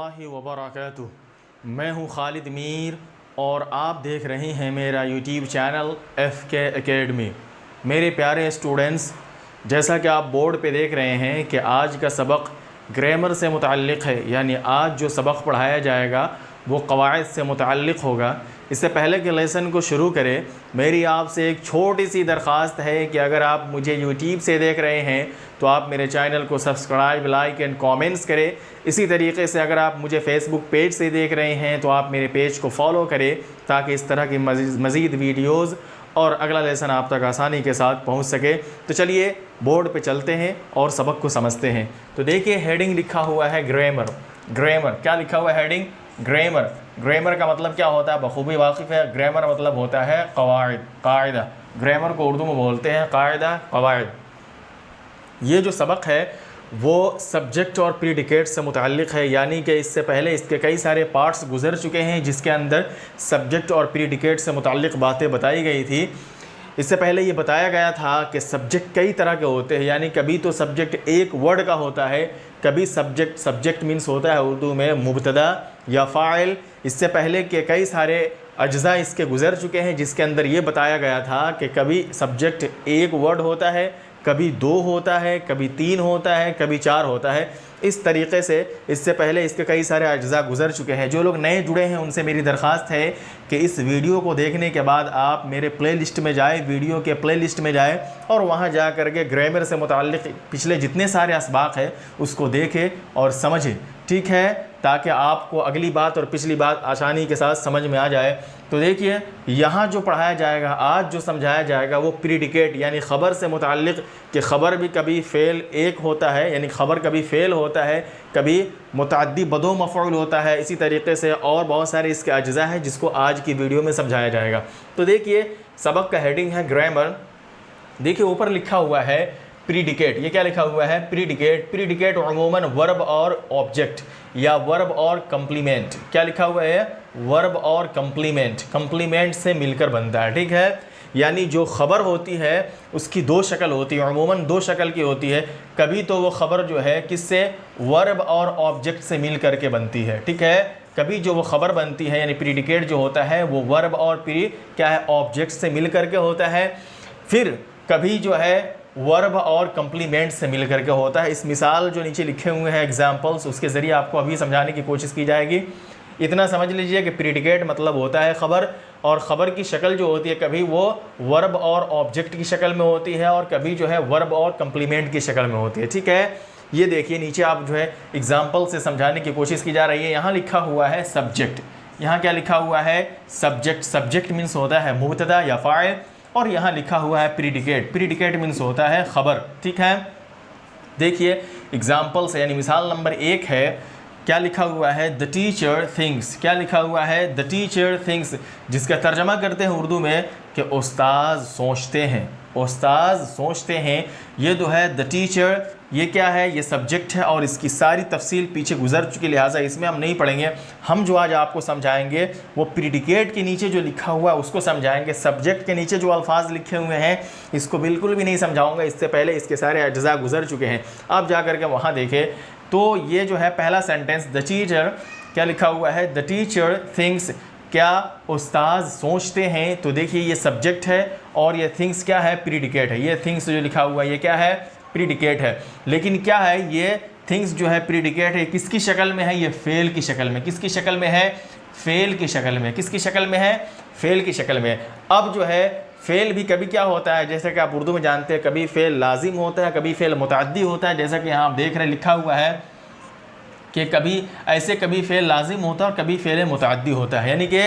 रहमतुल्लाहि व बरकातुहू। मैं हूँ खालिद मीर और आप देख रहे हैं मेरा यूट्यूब चैनल FK एकेडमी। मेरे प्यारे स्टूडेंट्स, जैसा कि आप बोर्ड पे देख रहे हैं कि आज का सबक ग्रामर से मुताल्लिक़ है, यानी आज जो सबक पढ़ाया जाएगा वो क़वाइद से मुताल्लिक़ होगा। इससे पहले कि लेसन को शुरू करें, मेरी आपसे एक छोटी सी दरख्वास्त है कि अगर आप मुझे यूट्यूब से देख रहे हैं तो आप मेरे चैनल को सब्सक्राइब, लाइक एंड कमेंट्स करें। इसी तरीके से अगर आप मुझे फेसबुक पेज से देख रहे हैं तो आप मेरे पेज को फॉलो करें ताकि इस तरह की मज़ीद वीडियोज़ और अगला लेसन आप तक आसानी के साथ पहुंच सके। तो चलिए बोर्ड पे चलते हैं और सबक को समझते हैं। तो देखिए, हेडिंग लिखा हुआ है ग्रामर। ग्रामर क्या लिखा हुआ है? Heading grammar. ग्रामर का मतलब क्या होता है? बखूबी वाकिफ़ है। ग्रामर मतलब होता है क़वाइद, कायदा। ग्रामर को उर्दू में बोलते हैं कायदा, क़वाइद। ये जो सबक है वो सब्जेक्ट और प्रीडिकेट से मुताल्लिक़ है, यानी कि इससे पहले इसके कई सारे पार्ट्स गुजर चुके हैं जिसके अंदर सब्जेक्ट और प्रीडिकेट से मुताल्लिक़ बातें बताई गई थी। इससे पहले ये बताया गया था कि सब्जेक्ट कई तरह के होते हैं, यानी कभी तो सब्जेक्ट एक वर्ड का होता है, कभी सब्जेक्ट मीन्स होता है उर्दू में मुब्तदा या फ़ाइल। इससे पहले के कई सारे अज्ज़ा इसके गुज़र चुके हैं जिसके अंदर ये बताया गया था कि कभी सब्जेक्ट एक वर्ड होता है, कभी 2 होता है, कभी 3 होता है, कभी 4 होता है। इस तरीक़े से इससे पहले इसके कई सारे अज्ज़ा गुज़र चुके हैं। जो लोग नए जुड़े हैं उनसे मेरी दरख्वास्त है कि इस वीडियो को देखने के बाद आप मेरे प्लेलिस्ट में जाएँ, वीडियो के प्लेलिस्ट में जाएँ और वहाँ जा कर के ग्रामर से मुताल्लिक़ पिछले जितने सारे असबाक़ हैं उसको देखें और समझें, ठीक है, ताकि आपको अगली बात और पिछली बात आसानी के साथ समझ में आ जाए। तो देखिए, यहाँ जो पढ़ाया जाएगा, आज जो समझाया जाएगा वो प्रीडिकेट यानी ख़बर से मुताल्लिक़, कि ख़बर भी कभी फ़ेल एक होता है, यानी ख़बर कभी फ़ेल होता है, कभी मुतअद्दी बदो मफ़ऊल होता है। इसी तरीके से और बहुत सारे इसके अज्ज़ा हैं जिसको आज की वीडियो में समझाया जाएगा। तो देखिए, सबक का हेडिंग है ग्रामर। देखिए ऊपर लिखा हुआ है प्रीडिकेट। ये क्या लिखा हुआ है? प्रीडिकेट। प्रीडिकेट अमूमन वर्ब और ऑब्जेक्ट या वर्ब और कम्प्लीमेंट। क्या लिखा हुआ है? वर्ब और कम्प्लीमेंट। कम्प्लीमेंट से मिलकर बनता है, ठीक है। यानी जो ख़बर होती है उसकी 2 शक्ल होती है, अमूमन 2 शक्ल की होती है। कभी तो वो ख़बर जो है किससे? वर्ब और ऑब्जेक्ट से मिल करके बनती है, ठीक है। कभी जो वो ख़बर बनती है यानी प्रीडिकेट जो होता है वो वर्ब और क्या है? ऑब्जेक्ट से मिल करके होता है। फिर कभी जो है वर्ब और कम्प्लीमेंट से मिल करके होता है। इस मिसाल जो नीचे लिखे हुए हैं एग्जाम्पल्स, उसके ज़रिए आपको अभी समझाने की कोशिश की जाएगी। इतना समझ लीजिए कि प्रीडिकेट मतलब होता है ख़बर, और ख़बर की शक्ल जो होती है कभी वो वर्ब और ऑब्जेक्ट की शक्ल में होती है और कभी जो है वर्ब और कम्प्लीमेंट की शक्ल में होती है, ठीक है। ये देखिए नीचे आप जो है एग्जाम्पल से समझाने की कोशिश की जा रही है। यहाँ लिखा हुआ है सब्जेक्ट। यहाँ क्या लिखा हुआ है? सब्जेक्ट। सब्जेक्ट मीन्स होता है मुब्तदा या फ़ाइल, और यहाँ लिखा हुआ है प्रीडिकेट। प्रीडिकेट मीन्स होता है ख़बर, ठीक है। देखिए एग्जाम्पल्स यानी मिसाल नंबर 1 है। क्या लिखा हुआ है? The teacher thinks. क्या लिखा हुआ है? द टीचर थिंक्स, जिसका तर्जमा करते हैं उर्दू में कि उस्ताद सोचते हैं। उस्ताद सोचते हैं। ये जो है द टीचर, ये क्या है? ये सब्जेक्ट है और इसकी सारी तफसील पीछे गुजर चुकी, लिहाजा इसमें हम नहीं पढ़ेंगे। हम जो आज आपको समझाएंगे वो प्रीडिकेट के नीचे जो लिखा हुआ है उसको समझाएंगे। सब्जेक्ट के नीचे जो अल्फाज लिखे हुए हैं इसको बिल्कुल भी नहीं समझाऊंगा, इससे पहले इसके सारे अज्ज़ा गुजर चुके हैं। आप जा कर के वहाँ देखें तो ये जो है पहला सेंटेंस, द टीचर, क्या लिखा हुआ है? द टीचर थिंक्स, क्या उस्ताद सोचते हैं। तो देखिए ये सब्जेक्ट है और ये थिंग्स क्या है? प्रीडिकेट है। ये थिंग्स जो लिखा हुआ है ये क्या है? प्रीडिकेट है। लेकिन क्या है? ये थिंग्स जो है प्रीडिकेट है, किसकी शक्ल में है? ये फेल की शक्ल में। किसकी शक्ल में है? फेल की शक्ल में। किसकी शक्ल में है? फेल की शक्ल में। अब जो है फेल भी कभी क्या होता है, जैसे कि आप उर्दू में जानते हैं, कभी फेल लाजिम होता है, कभी फेल मुतअद्दी होता है। जैसा कि यहाँ आप देख रहे हैं लिखा हुआ है कि कभी फेल लाजिम होता है और कभी फेल मुतअद्दी होता है। यानी कि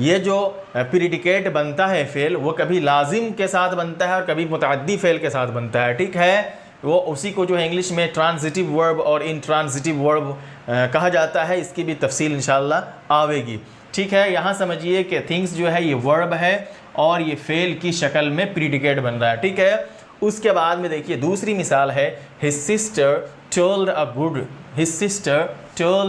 ये जो प्रीडिकेट बनता है फेल, वो कभी लाजिम के साथ बनता है और कभी मुतअद्दी फेल के साथ बनता है, ठीक है। वो उसी को जो है इंग्लिश में ट्रांजिटिव वर्ब और इंट्रांजिटिव वर्ब कहा जाता है। इसकी भी तफसील इंशाल्लाह आवेगी, ठीक है। यहाँ समझिए कि थिंग्स जो है ये वर्ब है और ये फेल की शक्ल में प्रीडिकेट बन रहा है, ठीक है। उसके बाद में देखिए दूसरी मिसाल है, his sister told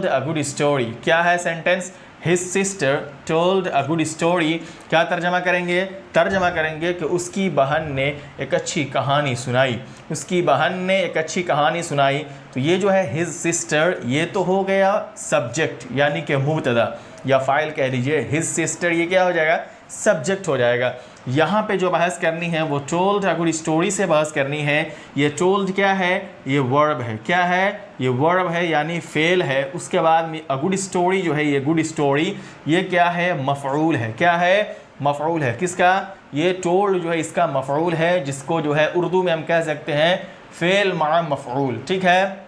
a good story. क्या है sentence? His sister told a good story, क्या तर्जमा करेंगे? तर्जमा करेंगे कि उसकी बहन ने एक अच्छी कहानी सुनाई, उसकी बहन ने एक अच्छी कहानी सुनाई। तो ये जो है his sister, ये तो हो गया सब्जेक्ट यानी कि मुब्तदा या फ़ाइल कह लीजिए। his sister ये क्या हो जाएगा? सब्जेक्ट हो जाएगा। यहाँ पे जो बहस करनी है वो टोल्ड अ गुड स्टोरी से बहस करनी है। ये टोल्ड क्या है? ये वर्ब है। क्या है? ये वर्ब है यानी फेल है। उसके बाद में अ गुड स्टोरी जो है, ये गुड स्टोरी ये क्या है? मफ़ऊल है। क्या है? मफ़ऊल है। किसका? ये टोल्ड जो है इसका मफ़ऊल है, जिसको जो है उर्दू में हम कह सकते हैं फेल मा मफ़ऊल। ठीक है,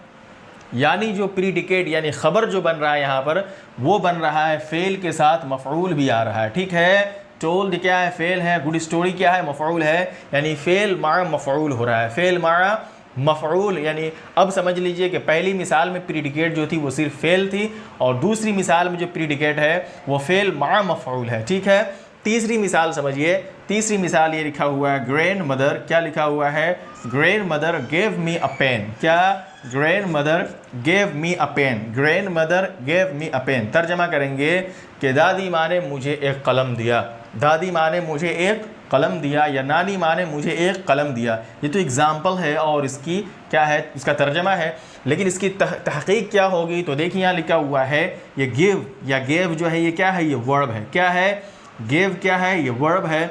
यानी जो प्रीडिकेट यानी ख़बर जो बन रहा है यहाँ पर वो बन रहा है फेल के साथ मफ़ऊल भी आ रहा है। ठीक है, टोल्ड क्या है? फेल है। गुड स्टोरी क्या है? मफ़ऊल है, यानी फेल मा मफ़ऊल हो रहा है। फेल मा मफ़ऊल यानी अब समझ लीजिए कि पहली मिसाल में प्रीडिकेट जो थी वो सिर्फ फेल थी, और दूसरी मिसाल में जो प्रीडिकेट है वो फेल मा मफ़ऊल है। ठीक है, तीसरी मिसाल समझिए। तीसरी मिसाल ये लिखा हुआ है ग्रैंड मदर। क्या लिखा हुआ है? Grandmother gave me a pen. क्या? Grandmother gave me a pen. Grandmother gave me a pen तर्जमा करेंगे कि दादी माँ ने मुझे एक कलम दिया। दादी माँ ने मुझे एक कलम दिया या नानी माँ ने मुझे एक कलम दिया। ये तो एग्ज़ाम्पल है और इसकी क्या है? इसका तर्जमा है। लेकिन इसकी तहक़ीक़ क्या होगी? तो देखिए यहाँ लिखा हुआ है ये गिव या गेव जो है ये क्या है? ये वर्ब है। क्या है? गेव क्या है? ये वर्ब है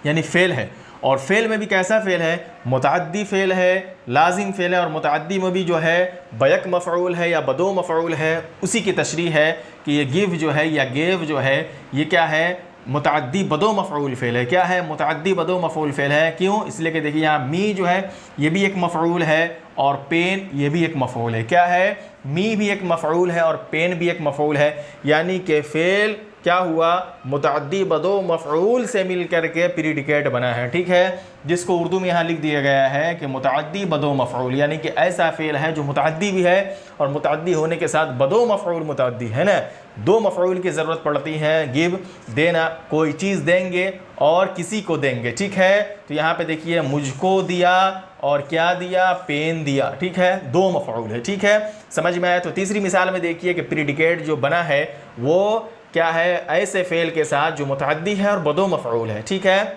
यानी फ़ेल है। और फ़ेल में भी कैसा फ़ेल है? मुतअद्दी फ़ेल है, लाजिम फ़ेल है, और मुतअद्दी में भी जो है बैक मफ़ऊल है या बदो मफ़ऊल है। उसी की तशरीह है कि ये गिव जो है या गेव जो है ये क्या है? मुतअद्दी बदो मफ़ऊल फ़ेल है। क्या है? मुतअद्दी बदो मफ़ऊल फ़ेल है। क्यों? इसलिए कि देखिए यहाँ मी जो है ये भी एक मफ़ऊल है और पेन ये भी एक मफ़ऊल है। क्या है? मी भी एक मफ़ऊल है और पेन भी एक मफ़ऊल है, यानी कि फ़ेल क्या हुआ? मुतअद्दी बदो मफ़ऊल से मिल कर के प्रीडिकेट बना है। ठीक है, जिसको उर्दू में यहाँ लिख दिया गया है कि मुतअद्दी बदो मफ़ऊल, यानी कि ऐसा फ़ेल है जो मुतअद्दी भी है और मुतअद्दी होने के साथ बदो मफ़ऊल मुतअद्दी है ना। दो मफ़ऊल की ज़रूरत पड़ती है। गिव देना, कोई चीज़ देंगे और किसी को देंगे। ठीक है, तो यहाँ पे देखिए मुझको दिया और क्या दिया? पेन दिया। ठीक है, दो मफ़ऊल है। ठीक है, समझ में आया? तो तीसरी मिसाल में देखिए कि प्रीडिकेट जो बना है वो क्या है? ऐसे फ़ेल के साथ जो मुतअद्दी है और बदो मफ़ऊल है। ठीक है,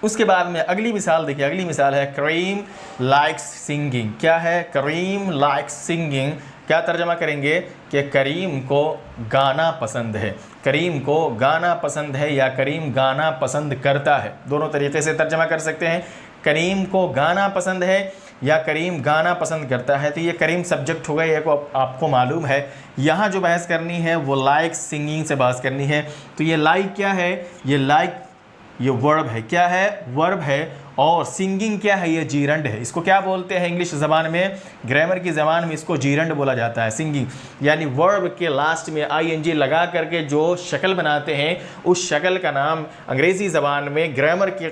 उसके बाद में अगली मिसाल देखिए। अगली मिसाल है करीम लाइक्स सिंगिंग। क्या है? करीम लाइक्स सिंगिंग। क्या तर्जमा करेंगे कि करीम को गाना पसंद है। करीम को गाना पसंद है या करीम गाना पसंद करता है, दोनों तरीक़े से तर्जमा कर सकते हैं। करीम को गाना पसंद है या करीम गाना पसंद करता है। तो ये करीम सब्जेक्ट होगा, ये को आपको मालूम है। यहाँ जो बहस करनी है वो लाइक सिंगिंग से बहस करनी है। तो ये लाइक क्या है? ये लाइक ये वर्ब है। क्या है? वर्ब है। और सिंगिंग क्या है? ये जीरंड है। इसको क्या बोलते हैं इंग्लिश ज़बान में? ग्रामर की ज़बान में इसको जीरंड बोला जाता है। सिंगिंग यानी वर्ब के लास्ट में आईएनजी लगा करके जो शक्ल बनाते हैं उस शक्ल का नाम अंग्रेज़ी ज़बान में, ग्रामर की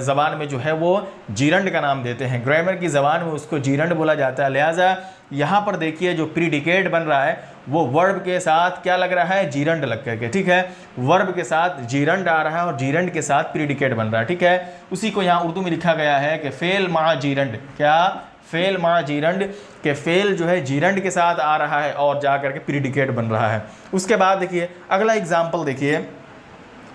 ज़बान में जो है वो जीरंड का नाम देते हैं। ग्रामर की ज़बान में उसको जीरंड बोला जाता है। लिहाजा यहाँ पर देखिए जो प्रीडिकेट बन रहा है वो वर्ब के साथ क्या लग रहा है? जीरंड लग करके। ठीक है, वर्ब के साथ जीरंड आ रहा है और जीरंड के साथ प्रीडिकेट बन रहा है। ठीक है, उसी को यहाँ उर्दू में लिखा गया है कि फेल मा जीरंड। क्या? फेल मा जीरंड के फेल जो है जीरंड के साथ आ रहा है और जा करके प्रीडिकेट बन रहा है। उसके बाद देखिए अगला एग्जाम्पल देखिए।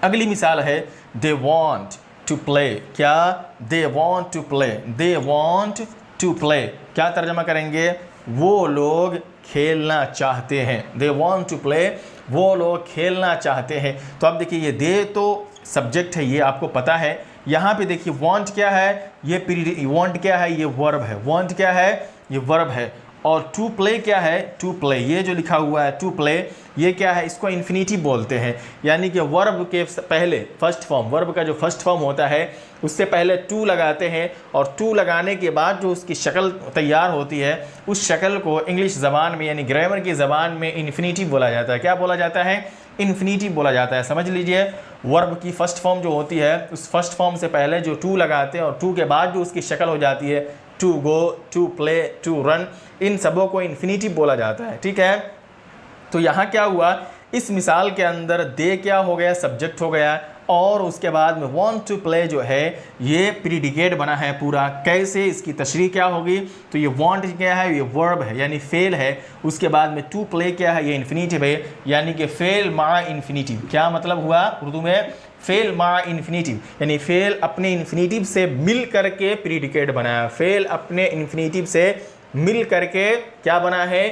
अगली मिसाल है दे वॉन्ट टू प्ले। क्या? They want to play. They want to play क्या तर्जमा करेंगे? वो लोग खेलना चाहते हैं। दे वॉन्ट टू प्ले, वो लोग खेलना चाहते हैं। तो अब देखिए ये दे तो सब्जेक्ट है, ये आपको पता है। यहाँ पे देखिए वांट क्या है? ये वांट क्या है? ये वर्ब है। वांट क्या है? ये वर्ब है। और टू प्ले क्या है? टू प्ले, ये जो लिखा हुआ है टू प्ले, ये क्या है? इसको इन्फिनिटी बोलते हैं। यानी कि वर्ब के पहले फर्स्ट फॉर्म, वर्ब का जो फर्स्ट फॉर्म होता है उससे पहले टू लगाते हैं और टू लगाने के बाद जो उसकी शक्ल तैयार होती है उस शक्ल को इंग्लिश ज़बान में यानी ग्रामर की ज़बान में इन्फिनिटी बोला जाता है। क्या बोला जाता है? इन्फिनिटी बोला जाता है। समझ लीजिए वर्ब की फ़र्स्ट फॉर्म जो होती है उस फर्स्ट फॉर्म से पहले जो टू लगाते हैं और टू के बाद जो उसकी शक्ल हो जाती है to go, to play, to run, इन सबों को इन्फिनिटी बोला जाता है। ठीक है, तो यहाँ क्या हुआ? इस मिसाल के अंदर दे क्या हो गया, सब्जेक्ट हो गया, और उसके बाद में वांट टू प्ले जो है ये प्रीडिकेट बना है पूरा। कैसे, इसकी तशरीह क्या होगी, तो ये वांट क्या है, ये वर्ब है यानी फेल है। उसके बाद में टू प्ले क्या है, ये इन्फिनेटिव है यानी कि फेल मा इन्फिनेटिव। क्या मतलब हुआ उर्दू में, फेल मा इन्फिनेटिव यानी फेल अपने इन्फिनेटिव से मिल करके प्रीडिकेट बना है। फेल अपने इन्फिनेटिव से मिल करके क्या बना है,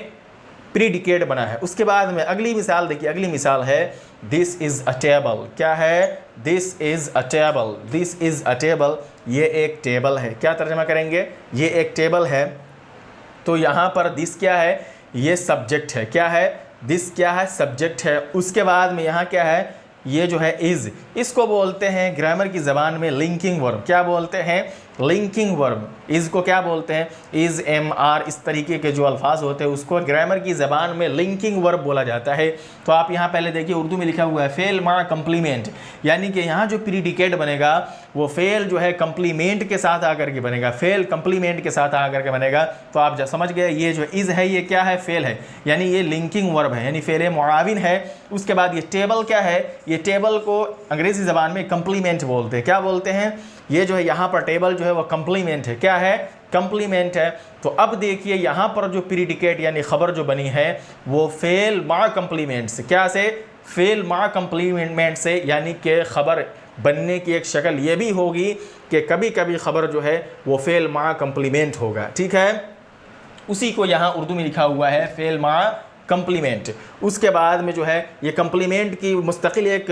प्रीडिकेट बना है। उसके बाद में अगली मिसाल देखिए, अगली मिसाल है दिस इज़ अ टेबल। क्या है, this is a table, this is a table, ये एक टेबल है। क्या तर्जमा करेंगे, ये एक टेबल है। तो यहाँ पर दिस क्या है, ये सब्जेक्ट है। क्या है, दिस क्या है, सब्जेक्ट है। उसके बाद में यहाँ क्या है, ये जो है इज़, इसको बोलते हैं ग्रामर की ज़बान में लिंकिंग वर्ब। क्या बोलते हैं, लिंकिंग वर्ब। इज़ को क्या बोलते हैं, इज़, एम, आर, इस तरीके के जो अल्फाज होते हैं उसको ग्रामर की ज़बान में लिंकिंग वर्ब बोला जाता है। तो आप यहाँ पहले देखिए उर्दू में लिखा हुआ है फेल मा कम्प्लीमेंट, यानी कि यहाँ जो प्रीडिकेट बनेगा वो फेल जो है कम्प्लीमेंट के साथ आकर के बनेगा, फेल कम्प्लीमेंट के साथ आकर के बनेगा। तो आप जब समझ गए ये जो इज़ है ये क्या है, फेल है, यानी ये लिंकिंग वर्ब है यानी फेल मुआविन है। उसके बाद ये टेबल क्या है, ये टेबल को अंग्रेज़ी ज़बान में कम्प्लीमेंट बोलते हैं। क्या बोलते हैं, ये जो है यहाँ पर टेबल जो है वो कम्प्लीमेंट है। क्या है, कम्प्लीमेंट है। तो अब देखिए यहाँ पर जो प्रीडिकेट यानी खबर जो बनी है वो फेल मा कम्प्लीमेंट से, क्या से, फेल मा कम्प्लीमेंट से, यानी कि खबर बनने की एक शक्ल ये भी होगी कि कभी कभी खबर जो है वो फेल मा कम्प्लीमेंट होगा। ठीक है, उसी को यहाँ उर्दू में लिखा हुआ है फेल मा कम्प्लीमेंट। उसके बाद में जो है ये कम्प्लीमेंट की मुस्तकिल एक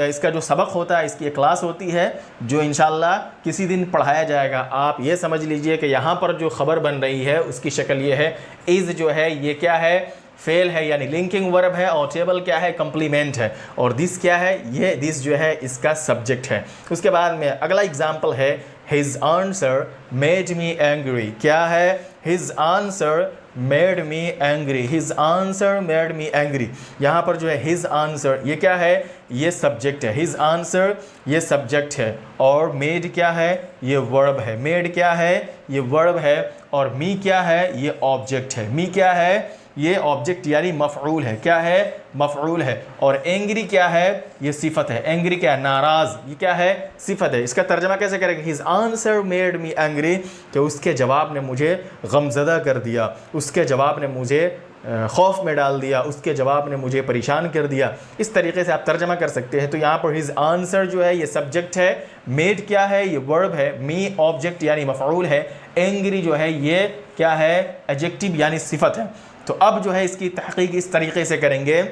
इसका जो सबक होता है, इसकी एक क्लास होती है जो इंशाल्लाह किसी दिन पढ़ाया जाएगा। आप ये समझ लीजिए कि यहाँ पर जो ख़बर बन रही है उसकी शक्ल ये है, इज़ जो है ये क्या है, फेल है यानी लिंकिंग वर्ब है, और टेबल क्या है, कम्प्लीमेंट है, और दिस क्या है, ये दिस जो है इसका सब्जेक्ट है। उसके बाद में अगला एग्जाम्पल है his answer made me angry. क्या है, his answer made me angry, his answer made me angry. यहाँ पर जो है हिज आंसर ये क्या है, ये सब्जेक्ट है, हिज आंसर ये सब्जेक्ट है, और मेड क्या है, ये वर्ब है। मेड क्या है, ये वर्ब है, और मी क्या है, ये ऑब्जेक्ट है। मी क्या है, ये ऑब्जेक्ट यानी मफ़ऊल है। क्या है, मफ़ऊल है। और एंग्री क्या है, ये सिफत है। एंग्री क्या है, नाराज़, ये क्या है, सिफत है। इसका तर्जमा कैसे करेंगे, his answer made me angry, कि उसके जवाब ने मुझे गमज़दा कर दिया, उसके जवाब ने मुझे खौफ में डाल दिया, उसके जवाब ने मुझे परेशान कर दिया। इस तरीके से आप तर्जमा कर सकते हैं। तो यहाँ पर हिज आंसर जो है ये सब्जेक्ट है, मेड क्या है, ये वर्ब है, मी ऑब्जेक्ट यानी मफ़ऊल है, एंग्री जो है ये क्या है, एडजेक्टिव यानी सिफत है। तो अब जो है इसकी तहक़ीक़ इस तरीके से करेंगे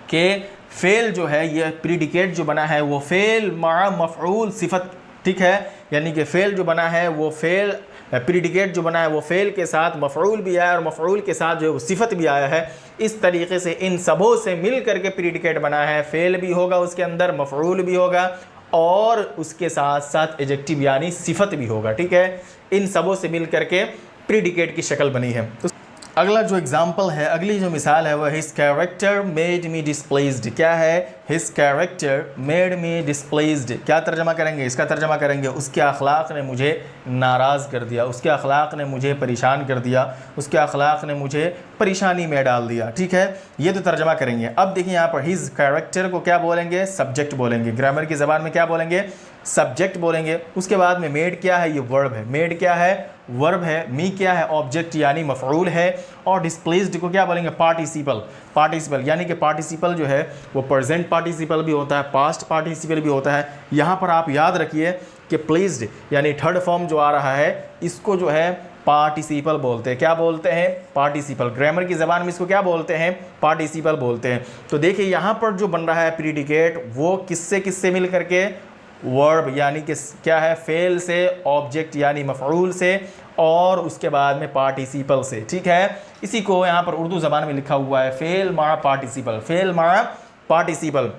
कि फ़ेल जो है ये प्रीडिकेट जो बना है वो फ़ेल मा मफ़ऊल सिफत, ठीक है, यानी कि फ़ेल जो बना है वो फ़ेल प्रीडिकेट जो बना है वो फ़ेल के साथ मफ़ऊल भी आया और मफ़ऊल के साथ जो है वो सिफत भी आया है। इस तरीके से इन सबों से मिल करके प्रीडिकेट बना है, फ़ेल भी होगा उसके अंदर, मफ़ऊल भी होगा, और उसके साथ साथ एडजेक्टिव यानी सिफत भी होगा। ठीक है, इन सबों से मिल करके प्रीडिकेट की शक्ल बनी है। तो अगला जो एग्जाम्पल है, अगली जो मिसाल है वह his character made me displaced. क्या है, his character made me displaced. क्या तर्जमा करेंगे, इसका तर्जमा करेंगे उसके अखलाक ने मुझे नाराज़ कर दिया, उसके अखलाक ने मुझे परेशान कर दिया, उसके अखलाक ने मुझे परेशानी में डाल दिया। ठीक है, ये तो तर्जमा करेंगे। अब देखिए यहाँ पर हिज कैरेक्टर को क्या बोलेंगे, सब्जेक्ट बोलेंगे। ग्रामर की ज़बान में क्या बोलेंगे, सब्जेक्ट बोलेंगे। उसके बाद में मेड क्या है, ये वर्ब है। मेड क्या है, वर्ब है। मी क्या है, ऑब्जेक्ट यानी मफ़ऊल है, और डिस्प्लेस्ड को क्या बोलेंगे, पार्टिसिपल। पार्टिसिपल यानी कि पार्टिसिपल जो है वो प्रेजेंट पार्टिसिपल भी होता है, पास्ट पार्टिसिपल भी होता है। यहाँ पर आप याद रखिए कि प्लीज्ड यानी थर्ड फॉर्म जो आ रहा है इसको जो है पार्टिसिपल बोलते हैं। क्या बोलते हैं, पार्टिसिपल। ग्रामर की ज़बान में इसको क्या बोलते हैं, पार्टिसिपल बोलते हैं। तो देखिए यहाँ पर जो बन रहा है प्रीडिकेट वो किससे किससे मिल करके, वर्ब यानी कि क्या है, फेल से, ऑब्जेक्ट यानी मफ़ऊल से, और उसके बाद में पार्टिसिपल से। ठीक है, इसी को यहाँ पर उर्दू ज़बान में लिखा हुआ है फेल मा पार्टिसिपल, फेल मा पार्टिसिपल।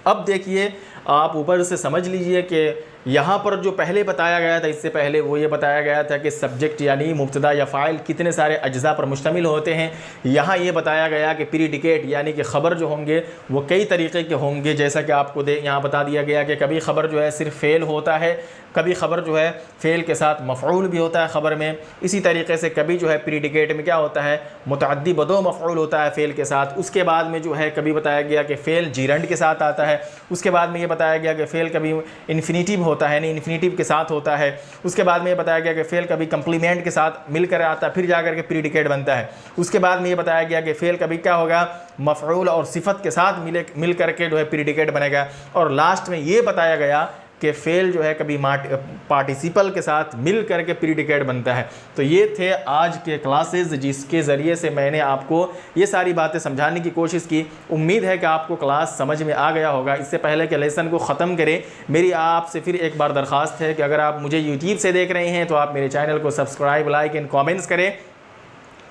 अब देखिए आप ऊपर से समझ लीजिए कि यहाँ पर जो पहले बताया गया था, इससे पहले वो ये बताया गया था कि सब्जेक्ट यानी मुब्तदा या फ़ाइल कितने सारे अज्जा पर मुश्तमिल होते हैं। यहाँ ये बताया गया कि प्रीडिकेट यानी कि ख़बर जो होंगे वो कई तरीक़े के होंगे। जैसा कि आपको यहाँ बता दिया गया कि कभी ख़बर जो है सिर्फ फ़ेल होता है, कभी ख़बर जो है फ़ेल के साथ मफ़ऊल भी होता है ख़बर में। इसी तरीके से कभी जो है प्रीडिकेट में क्या होता है, मुतअद्दी बदो मफ़ऊल होता है फ़ेल के साथ। उसके बाद में जो है कभी बताया गया कि फ़ेल जीरंड के साथ आता है। उसके बाद में ये बताया गया कि फ़ेल कभी इन्फिनिटिव होता है, नहीं इन्फिनिटिव के साथ होता है। उसके बाद में ये बताया गया कि फ़ेल कभी कंप्लीमेंट के साथ मिलकर आता है, फिर जाकर के प्रीडिकेट बनता है। उसके बाद में ये बताया गया कि फ़ेल कभी क्या होगा, मफ़ऊल और सिफ़त के साथ मिल करके जो है प्रीडिकेट बनेगा। और लास्ट में ये बताया गया कि फ़ेल जो है कभी पार्टिसिपल के साथ मिल करके प्रीडिकेट बनता है। तो ये थे आज के क्लासेस जिसके ज़रिए से मैंने आपको ये सारी बातें समझाने की कोशिश की। उम्मीद है कि आपको क्लास समझ में आ गया होगा। इससे पहले कि लेसन को ख़त्म करें, मेरी आपसे फिर एक बार दरख्वास्त है कि अगर आप मुझे यूट्यूब से देख रहे हैं तो आप मेरे चैनल को सब्सक्राइब, लाइक एंड कॉमेंट्स करें।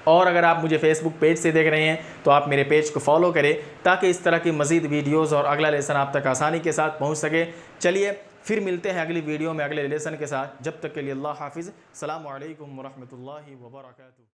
और अगर आप मुझे फेसबुक पेज से देख रहे हैं तो आप मेरे पेज को फॉलो करें ताकि इस तरह की मज़ीद वीडियोज़ और अगला लेसन आप तक आसानी के साथ पहुँच सके। चलिए फिर मिलते हैं अगली वीडियो में अगले लेसन के साथ। जब तक के लिए अल्लाह हाफिज़। अस्सलामु अलैकुम व रहमतुल्लाहि व बरकातुहू।